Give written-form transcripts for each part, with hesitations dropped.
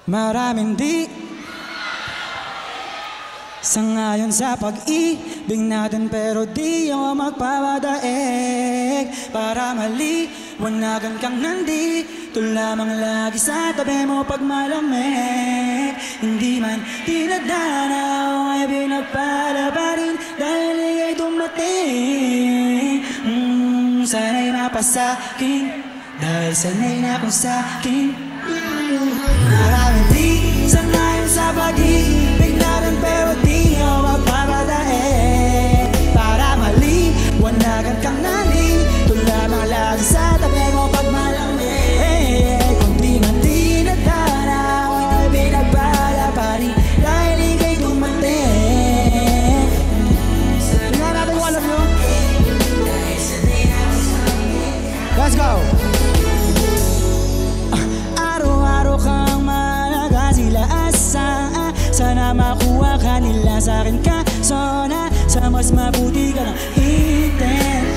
Maraming di sangayon sa pag-ibig natin, pero di ako magpapadaig para maliwanagan kang nandito lamang lagi sa tabi mo pag malamig. Hindi man dinadanaw ay pinagpala pa rin dahil ika'y dumating. Sana'y mapasakin dahil sanay na kung sa'kin. Maraming di sangayon sa pag-ibig natin, pero di ako magpapadaig para maliwanagan kang nandito lamang lagi sa tabi mo pag malamig. Kung di man dinadanaw ay pinagpala pa rin dahil ika'y dumating. Tingnan natin kung alam nyo. Let's go! Sana makuha ka nila sa akin ka, so na sa mas mabuti ka ng intent.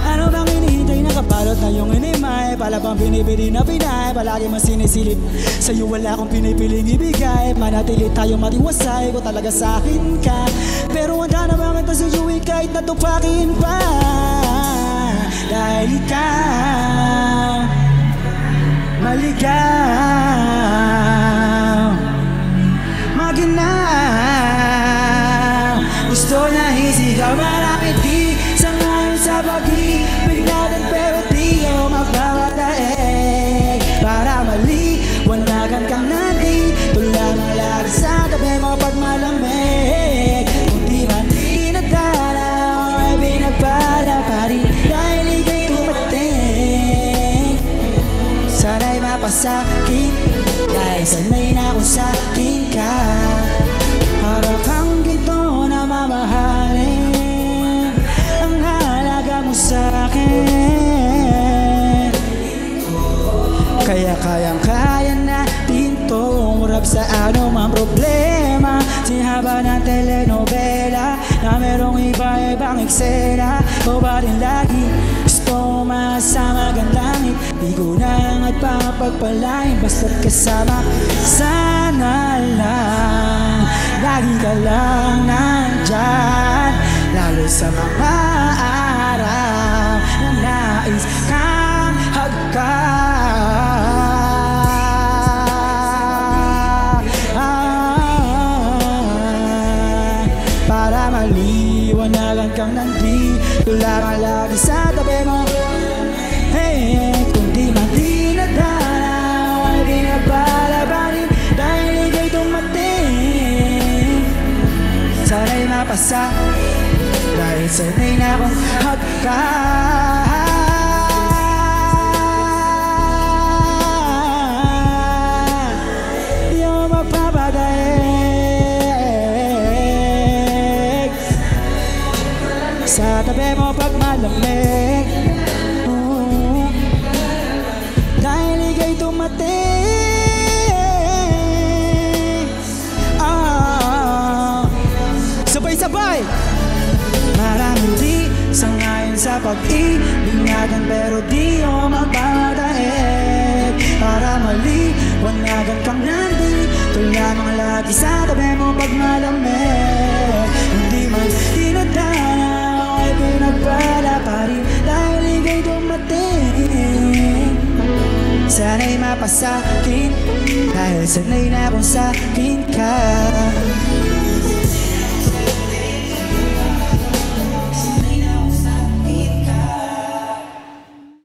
Ano bang hinihintay na kapalot na yung inimay? Pala bang binibili na pinay? Palagi mas sinisilip sa'yo, wala akong pinipiling ibigay. Manatili tayo matiwasay ko talaga sa akin ka, pero handa na bakit nasuyuin kahit natupakin pa. Dahil ikaw maligaw, maginaw, gusto na isigaw. Marami di sangayon sa pag-ibig natin, pero di ako magpapadaig para maliwanagan kang nandito lamang lagi sa tabi mo pag malamig. Kung di man dinadanaw ay pinagpala pa rin dahil ika'y dumating. Sana'y mapasakin dahil sanay na kung sa'kin ka. Para kang ginto na mamahalin ang halaga mo sa'kin. Kaya kayang-kaya natin tong urap sa anumang problema. Sinhaba ng telenovela na merong iba-ibang eksena, o ba rin lagi gusto masama magandang di ko na nagpapagpalain basta't kasama. Sana lang lagi ka lang nandyan, lalo sa mga araw na nais kang para maliwanagan kang nandito lamang lagi sa tabi mo. Hey, kung di man dinadanaw ay pinagpala pa rin dahil ika'y dumating. Sana'y mapasa dahil sanay na kung hagka. Di ako magpapadaig sa tabi mo pag malamig. Dahil ika'y dumating. Sabay-sabay. Maraming di sangayon sa pag-ibig natin, pero di ako magpapadaig para maliwanagan kang nandito lamang lagi sa tabi mo pag malamig. Hindi man dinadanaw ay pinagpala pa rin dahil ika'y dumating. Sana'y mapasakin dahil sanay na kung sa'kin ka.